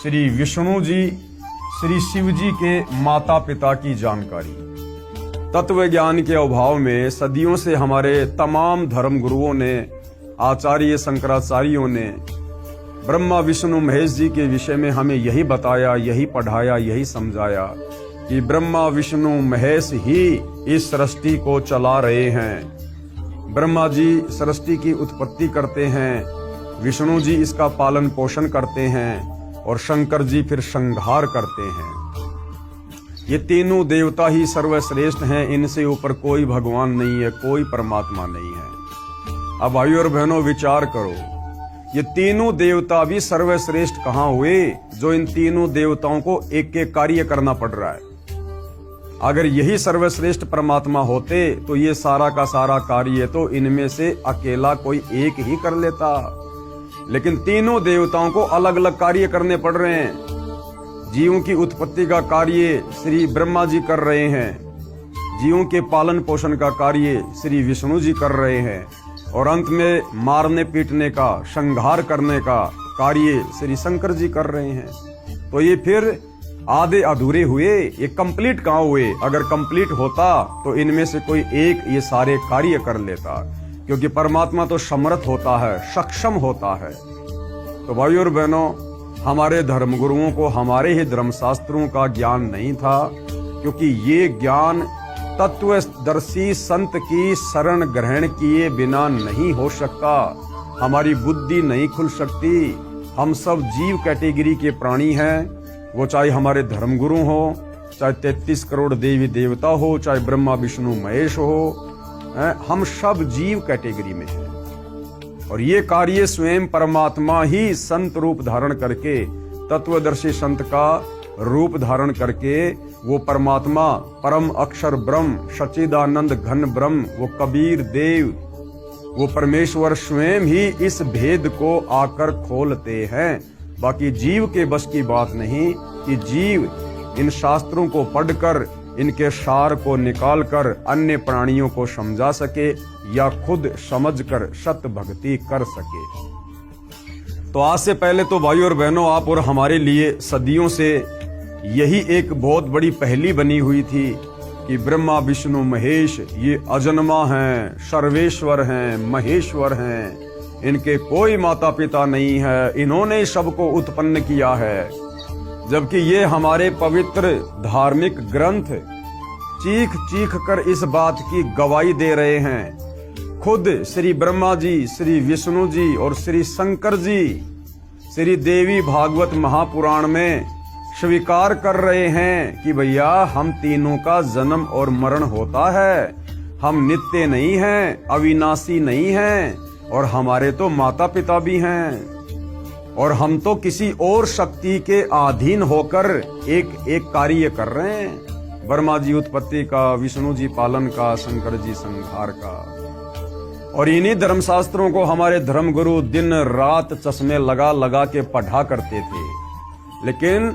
श्री विष्णु जी, श्री शिव जी के माता पिता की जानकारी। तत्व ज्ञान के अभाव में सदियों से हमारे तमाम धर्म गुरुओं ने, आचार्य शंकराचार्यों ने ब्रह्मा विष्णु महेश जी के विषय में हमें यही बताया, यही पढ़ाया, यही समझाया कि ब्रह्मा विष्णु महेश ही इस सृष्टि को चला रहे हैं। ब्रह्मा जी सृष्टि की उत्पत्ति करते हैं, विष्णु जी इसका पालन पोषण करते हैं और शंकर जी फिर संहार करते हैं। ये तीनों देवता ही सर्वश्रेष्ठ हैं, इनसे ऊपर कोई भगवान नहीं है, कोई परमात्मा नहीं है। अब भाइयों और बहनों विचार करो, ये तीनों देवता भी सर्वश्रेष्ठ कहाँ हुए जो इन तीनों देवताओं को एक एक कार्य करना पड़ रहा है। अगर यही सर्वश्रेष्ठ परमात्मा होते तो ये सारा का सारा कार्य तो इनमें से अकेला कोई एक ही कर लेता, लेकिन तीनों देवताओं को अलग अलग कार्य करने पड़ रहे हैं। जीवों की उत्पत्ति का कार्य श्री ब्रह्मा जी कर रहे हैं, जीवों के पालन पोषण का कार्य श्री विष्णु जी कर रहे हैं और अंत में मारने पीटने का, संहार करने का कार्य श्री शंकर जी कर रहे हैं। तो ये फिर आधे अधूरे हुए, ये कंप्लीट कहाँ हुए? अगर कंप्लीट होता तो इनमें से कोई एक ये सारे कार्य कर लेता, क्योंकि परमात्मा तो समर्थ होता है, सक्षम होता है। तो भाइयों और बहनों, हमारे धर्म गुरुओं को हमारे ही धर्मशास्त्रों का ज्ञान नहीं था, क्योंकि ये ज्ञान तत्वदर्शी संत की शरण ग्रहण किए बिना नहीं हो सकता। हमारी बुद्धि नहीं खुल सकती। हम सब जीव कैटेगरी के प्राणी हैं, वो चाहे हमारे धर्मगुरु हो, चाहे 33 करोड़ देवी देवता हो, चाहे ब्रह्मा विष्णु महेश हो, हम सब जीव कैटेगरी में हैं। और ये कार्य स्वयं परमात्मा ही संत रूप धारण करके, तत्वदर्शी संत का रूप धारण करके, वो परमात्मा परम अक्षर ब्रह्म, सच्चिदानंद घन ब्रह्म, वो कबीर देव, वो परमेश्वर स्वयं ही इस भेद को आकर खोलते हैं। बाकी जीव के बस की बात नहीं कि जीव इन शास्त्रों को पढ़कर, इनके सार को निकालकर अन्य प्राणियों को समझा सके या खुद समझकर सत भक्ति कर सके। तो आज से पहले तो भाइयों और बहनों, आप और हमारे लिए सदियों से यही एक बहुत बड़ी पहेली बनी हुई थी कि ब्रह्मा विष्णु महेश ये अजन्मा हैं, सर्वेश्वर हैं, महेश्वर हैं, इनके कोई माता पिता नहीं है, इन्होंने सबको उत्पन्न किया है। जबकि ये हमारे पवित्र धार्मिक ग्रंथ चीख चीख कर इस बात की गवाही दे रहे हैं। खुद श्री ब्रह्मा जी, श्री विष्णु जी और श्री शंकर जी श्री देवी भागवत महापुराण में स्वीकार कर रहे हैं कि भैया हम तीनों का जन्म और मरण होता है, हम नित्य नहीं हैं, अविनाशी नहीं हैं, और हमारे तो माता पिता भी हैं, और हम तो किसी और शक्ति के अधीन होकर एक एक कार्य कर रहे हैं। ब्रह्मा जी उत्पत्ति का, विष्णु जी पालन का, शंकर जी संहार का। और इन्हीं धर्मशास्त्रों को हमारे धर्मगुरु दिन रात चश्मे लगा लगा के पढ़ा करते थे, लेकिन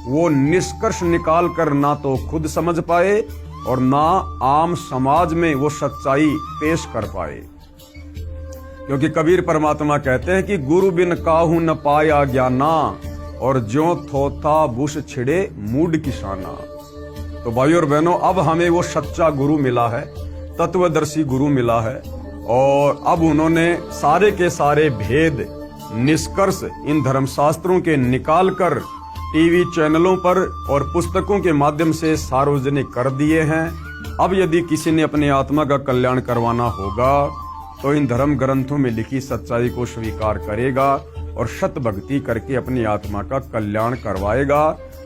वो निष्कर्ष निकाल कर ना तो खुद समझ पाए और ना आम समाज में वो सच्चाई पेश कर पाए। क्योंकि कबीर परमात्मा कहते हैं कि गुरु बिन काहू न पाया ज्ञाना, और ज्यों थोथा बुश छिड़े मूड किसाना। तो भाइयों और बहनों, अब हमें वो सच्चा गुरु मिला है, तत्वदर्शी गुरु मिला है, और अब उन्होंने सारे के सारे भेद निष्कर्ष इन धर्मशास्त्रों के निकाल कर टीवी चैनलों पर और पुस्तकों के माध्यम से सार्वजनिक कर दिए हैं। अब यदि किसी ने अपने आत्मा का कल्याण करवाना होगा तो इन धर्म ग्रंथों में लिखी सच्चाई को स्वीकार करेगा और सत भक्ति करके अपनी आत्मा का कल्याण करवाएगा।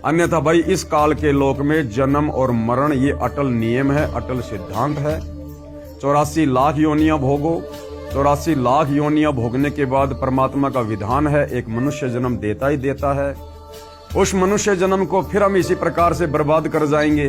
अन्यथा भाई इस काल के लोक में जन्म और मरण ये अटल नियम है, अटल सिद्धांत है। 84 लाख योनियां भोगो, 84 लाख योनियां भोगने के बाद परमात्मा का विधान है एक मनुष्य जन्म देता ही देता है। उस मनुष्य जन्म को फिर हम इसी प्रकार से बर्बाद कर जाएंगे,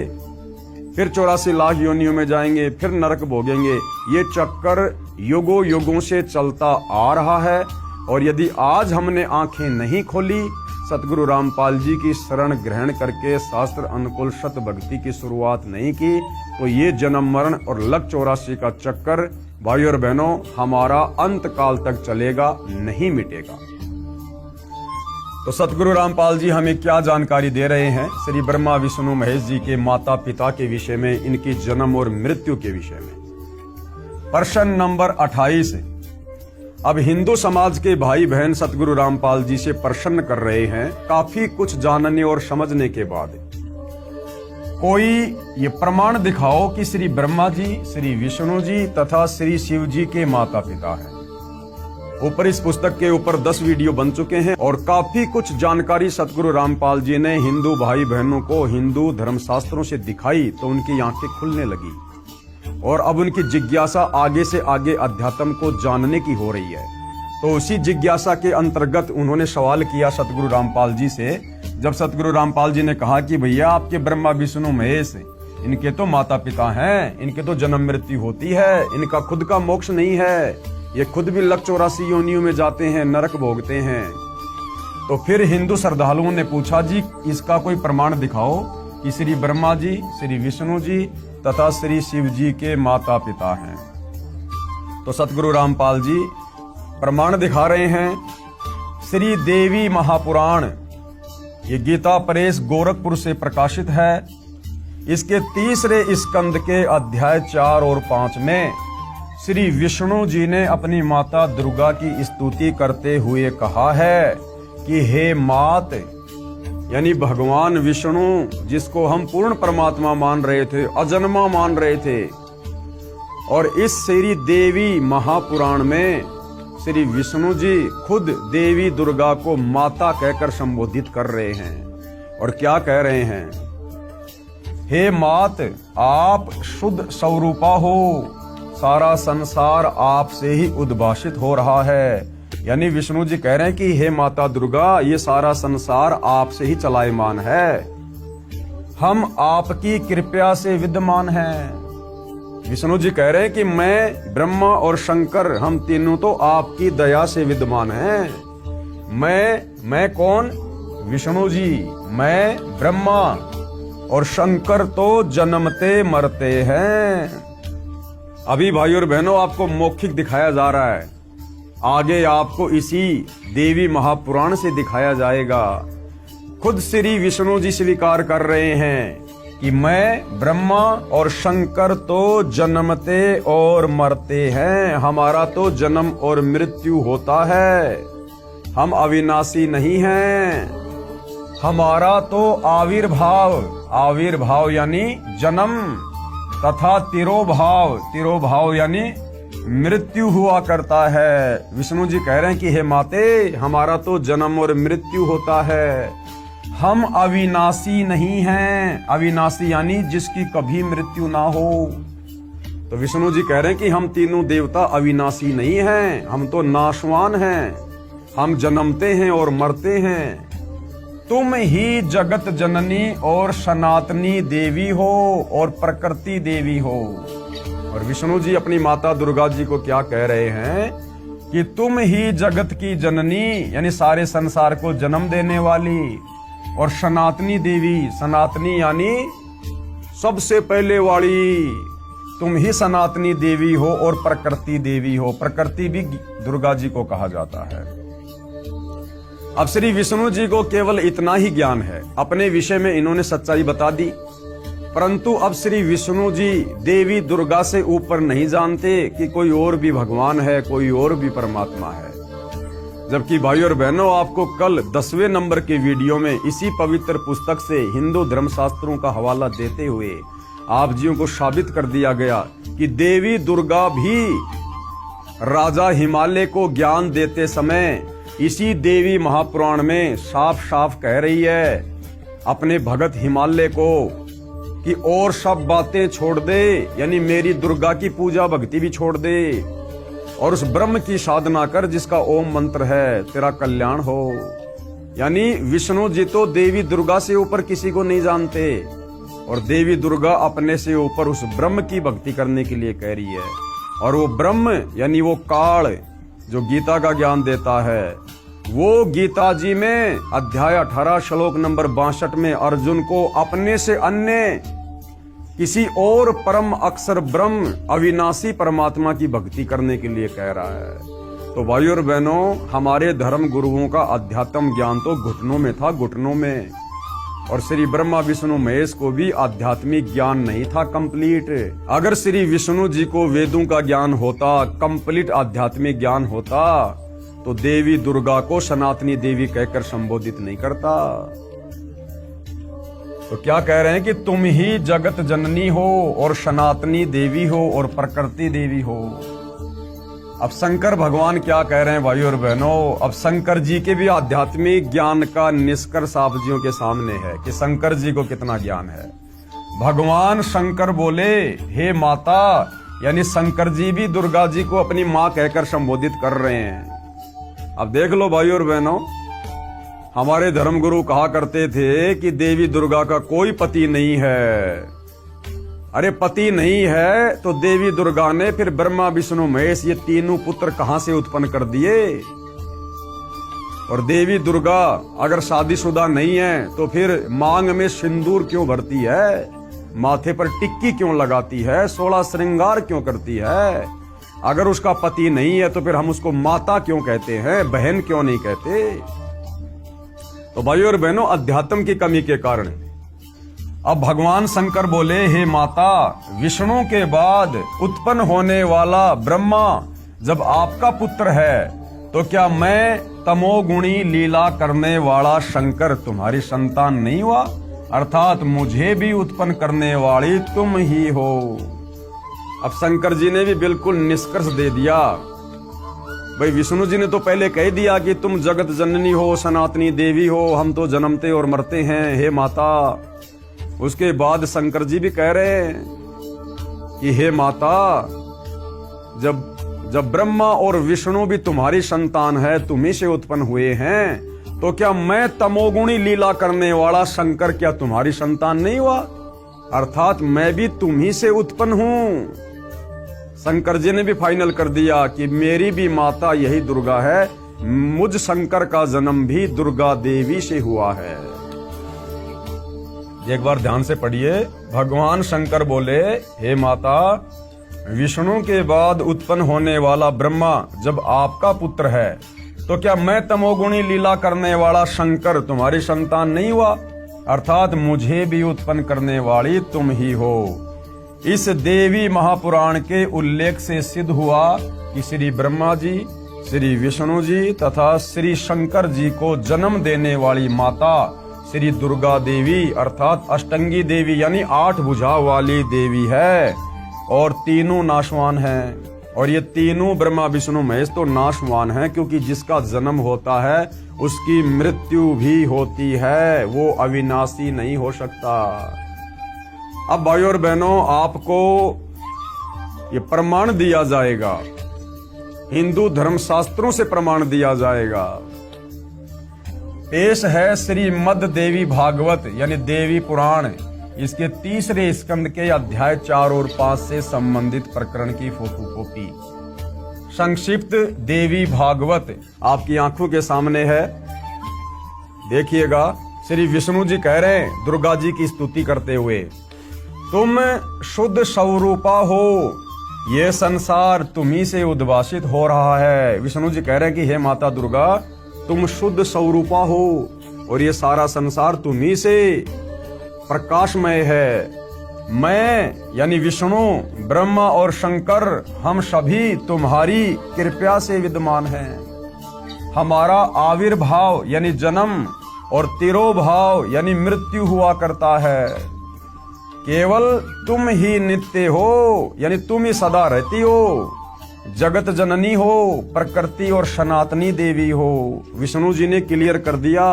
फिर 84 लाख योनियों में जाएंगे, फिर नरक भोगेंगे। ये चक्कर युगों युगों से चलता आ रहा है। और यदि आज हमने आंखें नहीं खोली, सतगुरु रामपाल जी की शरण ग्रहण करके शास्त्र अनुकूल सत भक्ति की शुरुआत नहीं की, तो ये जन्म मरण और लक 84 का चक्कर भाइयों और बहनों हमारा अंत काल तक चलेगा, नहीं मिटेगा। तो सतगुरु रामपाल जी हमें क्या जानकारी दे रहे हैं श्री ब्रह्मा विष्णु महेश जी के माता पिता के विषय में, इनकी जन्म और मृत्यु के विषय में। प्रश्न नंबर 28। अब हिंदू समाज के भाई बहन सतगुरु रामपाल जी से प्रश्न कर रहे हैं, काफी कुछ जानने और समझने के बाद, कोई ये प्रमाण दिखाओ कि श्री ब्रह्मा जी, श्री विष्णु जी तथा श्री शिव जी के माता पिता हैं। ऊपर इस पुस्तक के ऊपर 10 वीडियो बन चुके हैं और काफी कुछ जानकारी सतगुरु रामपाल जी ने हिंदू भाई बहनों को हिंदू धर्मशास्त्रों से दिखाई तो उनकी आंखें खुलने लगी और अब उनकी जिज्ञासा आगे से आगे अध्यात्म को जानने की हो रही है। तो उसी जिज्ञासा के अंतर्गत उन्होंने सवाल किया सतगुरु रामपाल जी से। जब सतगुरु रामपाल जी ने कहा कि भैया आपके ब्रह्मा विष्णु महेश, इनके तो माता पिता हैं, इनके तो जन्म मृत्यु होती है, इनका खुद का मोक्ष नहीं है, ये खुद भी लक 84 योनियों में जाते हैं, नरक भोगते हैं। तो फिर हिंदू श्रद्धालुओं ने पूछा, जी इसका कोई प्रमाण दिखाओ कि श्री ब्रह्मा जी, श्री विष्णु जी तथा श्री शिव जी के माता पिता हैं। तो सतगुरु रामपाल जी प्रमाण दिखा रहे हैं। श्री देवी महापुराण, ये गीता प्रेस गोरखपुर से प्रकाशित है। इसके 3रे स्कंद के अध्याय 4 और 5 में श्री विष्णु जी ने अपनी माता दुर्गा की स्तुति करते हुए कहा है कि हे मात, यानी भगवान विष्णु जिसको हम पूर्ण परमात्मा मान रहे थे, अजन्मा मान रहे थे, और इस श्री देवी महापुराण में श्री विष्णु जी खुद देवी दुर्गा को माता कहकर संबोधित कर रहे हैं। और क्या कह रहे हैं? हे मात, आप शुद्ध स्वरूपा हो, सारा संसार आपसे ही उद्भाषित हो रहा है। यानी विष्णु जी कह रहे हैं कि हे माता दुर्गा, ये सारा संसार आपसे ही चलायमान है, हम आपकी कृपा से विद्यमान हैं। विष्णु जी कह रहे हैं कि मैं, ब्रह्मा और शंकर, हम तीनों तो आपकी दया से विद्यमान हैं। मैं कौन? विष्णु जी। मैं ब्रह्मा और शंकर तो जन्मते मरते हैं। अभी भाइयों और बहनों आपको मौखिक दिखाया जा रहा है, आगे आपको इसी देवी महापुराण से दिखाया जाएगा। खुद श्री विष्णु जी स्वीकार कर रहे हैं कि मैं, ब्रह्मा और शंकर तो जन्मते और मरते हैं, हमारा तो जन्म और मृत्यु होता है, हम अविनाशी नहीं हैं। हमारा तो आविर्भाव यानी जन्म तथा तिरोभाव यानी मृत्यु हुआ करता है। विष्णु जी कह रहे हैं कि हे माते, हमारा तो जन्म और मृत्यु होता है, हम अविनाशी नहीं हैं। अविनाशी यानी जिसकी कभी मृत्यु ना हो। तो विष्णु जी कह रहे हैं कि हम तीनों देवता अविनाशी नहीं हैं, हम तो नाशवान हैं, हम जन्मते हैं और मरते हैं। तुम ही जगत जननी और सनातनी देवी हो और प्रकृति देवी हो। और विष्णु जी अपनी माता दुर्गा जी को क्या कह रहे हैं कि तुम ही जगत की जननी, यानी सारे संसार को जन्म देने वाली, और सनातनी देवी, सनातनी यानी सबसे पहले वाली, तुम ही सनातनी देवी हो और प्रकृति देवी हो। प्रकृति भी दुर्गा जी को कहा जाता है। अब श्री विष्णु जी को केवल इतना ही ज्ञान है, अपने विषय में इन्होंने सच्चाई बता दी, परंतु अब श्री विष्णु जी देवी दुर्गा से ऊपर नहीं जानते कि कोई और भी भगवान है, कोई और भी परमात्मा है। जबकि भाइयों और बहनों, आपको कल 10वें नंबर के वीडियो में इसी पवित्र पुस्तक से हिंदू धर्मशास्त्रों का हवाला देते हुए आप जियों को साबित कर दिया गया कि देवी दुर्गा भी राजा हिमालय को ज्ञान देते समय इसी देवी महापुराण में साफ साफ कह रही है अपने भगत हिमालय को कि और सब बातें छोड़ दे, यानी मेरी दुर्गा की पूजा भक्ति भी छोड़ दे और उस ब्रह्म की साधना कर जिसका ओम मंत्र है, तेरा कल्याण हो। यानी विष्णु जी तो देवी दुर्गा से ऊपर किसी को नहीं जानते और देवी दुर्गा अपने से ऊपर उस ब्रह्म की भक्ति करने के लिए कह रही है। और वो ब्रह्म यानी वो काल जो गीता का ज्ञान देता है, वो गीता जी में अध्याय 18 श्लोक नंबर 62 में अर्जुन को अपने से अन्य किसी और परम अक्षर ब्रह्म अविनाशी परमात्मा की भक्ति करने के लिए कह रहा है। तो भाइयों और बहनों, हमारे धर्म गुरुओं का अध्यात्म ज्ञान तो घुटनों में था, घुटनों में। और श्री ब्रह्मा विष्णु महेश को भी आध्यात्मिक ज्ञान नहीं था कंप्लीट। अगर श्री विष्णु जी को वेदों का ज्ञान होता, कंप्लीट आध्यात्मिक ज्ञान होता, तो देवी दुर्गा को सनातनी देवी कहकर संबोधित नहीं करता। तो क्या कह रहे हैं कि तुम ही जगत जननी हो और सनातनी देवी हो और प्रकृति देवी हो। अब शंकर भगवान क्या कह रहे हैं भाइयों और बहनों, अब शंकर जी के भी आध्यात्मिक ज्ञान का निष्कर्ष आप जियों के सामने है कि शंकर जी को कितना ज्ञान है। भगवान शंकर बोले, हे माता, यानी शंकर जी भी दुर्गा जी को अपनी माँ कहकर संबोधित कर रहे हैं। अब देख लो भाइयों और बहनों, हमारे धर्मगुरु कहा करते थे कि देवी दुर्गा का कोई पति नहीं है। अरे पति नहीं है तो देवी दुर्गा ने फिर ब्रह्मा विष्णु महेश ये तीनों पुत्र कहां से उत्पन्न कर दिए। और देवी दुर्गा अगर शादीशुदा नहीं है तो फिर मांग में सिंदूर क्यों भरती है, माथे पर टिक्की क्यों लगाती है, 16 श्रृंगार क्यों करती है। अगर उसका पति नहीं है तो फिर हम उसको माता क्यों कहते हैं, बहन क्यों नहीं कहते। तो भाइयों और बहनों, अध्यात्म की कमी के कारण अब भगवान शंकर बोले, हे माता, विष्णु के बाद उत्पन्न होने वाला ब्रह्मा जब आपका पुत्र है तो क्या मैं तमोगुणी लीला करने वाला शंकर तुम्हारी संतान नहीं हुआ, अर्थात मुझे भी उत्पन्न करने वाली तुम ही हो। अब शंकर जी ने भी बिल्कुल निष्कर्ष दे दिया। भाई विष्णु जी ने तो पहले कह दिया कि तुम जगत जननी हो, सनातनी देवी हो, हम तो जन्मते और मरते हैं, हे माता। उसके बाद शंकर जी भी कह रहे हैं कि हे माता, जब ब्रह्मा और विष्णु भी तुम्हारी संतान है, तुम्ही से उत्पन्न हुए हैं, तो क्या मैं तमोगुणी लीला करने वाला शंकर क्या तुम्हारी संतान नहीं हुआ, अर्थात मैं भी तुम्ही से उत्पन्न हूं। शंकर जी ने भी फाइनल कर दिया कि मेरी भी माता यही दुर्गा है, मुझ शंकर का जन्म भी दुर्गा देवी से हुआ है। एक बार ध्यान से पढ़िए। भगवान शंकर बोले, हे माता, विष्णु के बाद उत्पन्न होने वाला ब्रह्मा जब आपका पुत्र है तो क्या मैं तमोगुणी लीला करने वाला शंकर तुम्हारी संतान नहीं हुआ, अर्थात मुझे भी उत्पन्न करने वाली तुम ही हो। इस देवी महापुराण के उल्लेख से सिद्ध हुआ कि श्री ब्रह्मा जी, श्री विष्णु जी तथा श्री शंकर जी को जन्म देने वाली माता श्री दुर्गा देवी अर्थात अष्टंगी देवी यानी 8 भुजा वाली देवी है, और तीनों नाशवान हैं। और ये तीनों ब्रह्मा विष्णु महेश तो नाशवान हैं, क्योंकि जिसका जन्म होता है उसकी मृत्यु भी होती है, वो अविनाशी नहीं हो सकता। अब भाइयों और बहनों, आपको ये प्रमाण दिया जाएगा, हिंदू धर्मशास्त्रों से प्रमाण दिया जाएगा। पेश है श्रीमद् देवी भागवत यानी देवी पुराण, इसके 3रे स्कंद के अध्याय 4 और 5 से संबंधित प्रकरण की फोटोकॉपी। संक्षिप्त देवी भागवत आपकी आंखों के सामने है, देखिएगा। श्री विष्णु जी कह रहे हैं दुर्गा जी की स्तुति करते हुए, तुम शुद्ध स्वरूपा हो, ये संसार तुम्ही से उद्भासित हो रहा है। विष्णु जी कह रहे हैं कि हे माता दुर्गा, तुम शुद्ध स्वरूपा हो और ये सारा संसार तुम्ही से प्रकाशमय है। मैं यानी विष्णु, ब्रह्मा और शंकर, हम सभी तुम्हारी कृपा से विद्यमान हैं। हमारा आविर्भाव यानी जन्म और तिरोभाव यानी मृत्यु हुआ करता है। केवल तुम ही नित्य हो यानी तुम ही सदा रहती हो, जगत जननी हो, प्रकृति और सनातनी देवी हो। विष्णु जी ने क्लियर कर दिया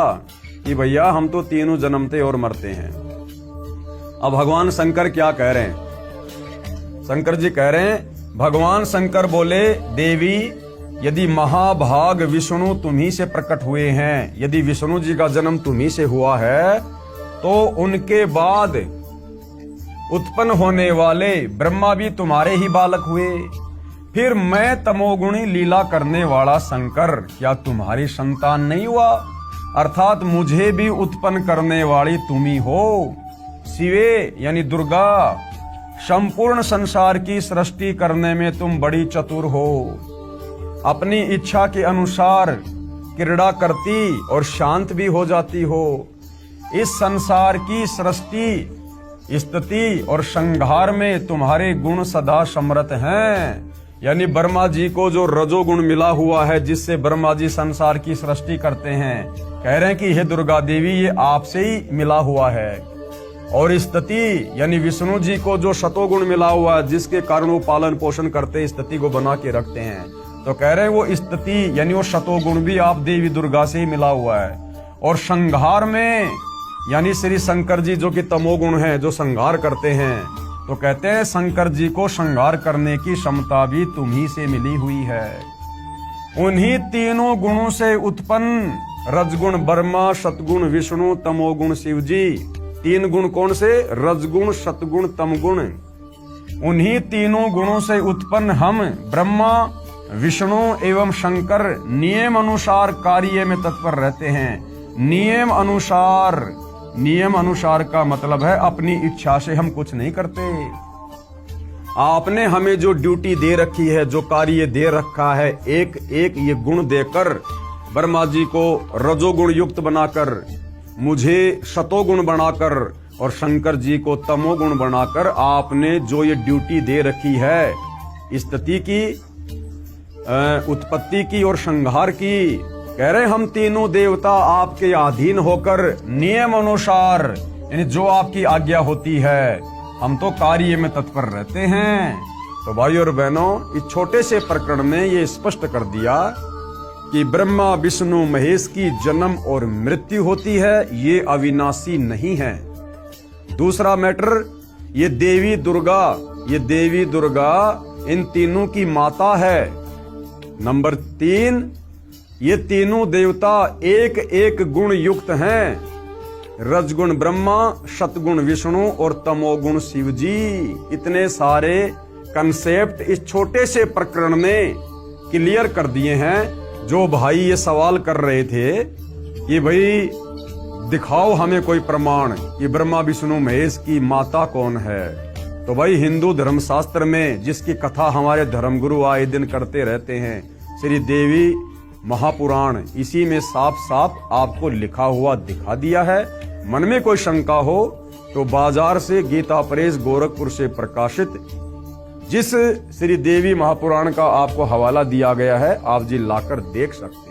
कि भैया हम तो तीनों जन्मते और मरते हैं। अब भगवान शंकर क्या कह रहे हैं? शंकर जी कह रहे हैं, भगवान शंकर बोले, देवी, यदि महाभाग विष्णु तुम्ही से प्रकट हुए हैं, यदि विष्णु जी का जन्म तुम्ही से हुआ है, तो उनके बाद उत्पन्न होने वाले ब्रह्मा भी तुम्हारे ही बालक हुए। फिर मैं तमोगुणी लीला करने वाला शंकर क्या तुम्हारी संतान नहीं हुआ, अर्थात मुझे भी उत्पन्न करने वाली तुम ही हो। शिवे यानी दुर्गा, संपूर्ण संसार की सृष्टि करने में तुम बड़ी चतुर हो। अपनी इच्छा के अनुसार क्रीड़ा करती और शांत भी हो जाती हो। इस संसार की सृष्टि, स्थिति और संहार में तुम्हारे गुण सदा समृत हैं। यानी ब्रह्मा जी को जो रजोगुण मिला हुआ है, जिससे ब्रह्मा जी संसार की सृष्टि करते हैं, कह रहे हैं कि हे दुर्गा देवी, ये आपसे ही मिला हुआ है। और स्थिति यानी विष्णु जी को जो शतोगुण मिला हुआ है, जिसके कारण वो पालन पोषण करते, स्थिति को बना के रखते हैं, तो कह रहे हैं वो स्थिति यानी वो शतोगुण भी आप देवी दुर्गा से ही मिला हुआ है। और संहार में यानी श्री शंकर जी जो कि तमोगुण है, जो संहार करते हैं, तो कहते हैं शंकर जी को संहार करने की क्षमता भी तुम्ही से मिली हुई है। उन्हीं तीनों गुणों से उत्पन्न रजगुण ब्रह्मा, सतगुण विष्णु, तमोगुण शिव जी। तीन गुण कौन से? रजगुण, सतगुण, तमगुण। उन्हीं तीनों गुणों से उत्पन्न हम ब्रह्मा, विष्णु एवं शंकर नियम अनुसार कार्य में तत्पर रहते हैं। नियम अनुसार, नियम अनुसार का मतलब है अपनी इच्छा से हम कुछ नहीं करते। आपने हमें जो ड्यूटी दे रखी है, जो कार्य दे रखा है, एक एक ये गुण देकर ब्रह्मा जी को रजोगुण युक्त बनाकर, मुझे शतोगुण बनाकर और शंकर जी को तमोगुण बनाकर आपने जो ये ड्यूटी दे रखी है, स्थिति की, उत्पत्ति की और संहार की, कह रहे हम तीनों देवता आपके अधीन होकर नियम अनुसार यानी जो आपकी आज्ञा होती है, हम तो कार्य में तत्पर रहते हैं। तो भाई और बहनों, इस छोटे से प्रकरण में ये स्पष्ट कर दिया कि ब्रह्मा विष्णु महेश की जन्म और मृत्यु होती है, ये अविनाशी नहीं है। दूसरा मैटर, ये देवी दुर्गा इन तीनों की माता है। नंबर 3, ये तीनों देवता एक एक गुण युक्त हैं। रजगुण ब्रह्मा, सतगुण विष्णु और तमोगुण शिव जी। इतने सारे कंसेप्ट इस छोटे से प्रकरण में क्लियर कर दिए हैं। जो भाई ये सवाल कर रहे थे कि भाई दिखाओ हमें कोई प्रमाण कि ब्रह्मा विष्णु महेश की माता कौन है, तो भाई हिंदू धर्मशास्त्र में जिसकी कथा हमारे धर्मगुरु आए दिन करते रहते हैं, श्री देवी महापुराण, इसी में साफ साफ आपको लिखा हुआ दिखा दिया है। मन में कोई शंका हो तो बाजार से गीता प्रेस गोरखपुर से प्रकाशित जिस श्री देवी महापुराण का आपको हवाला दिया गया है, आप जी लाकर देख सकते हैं।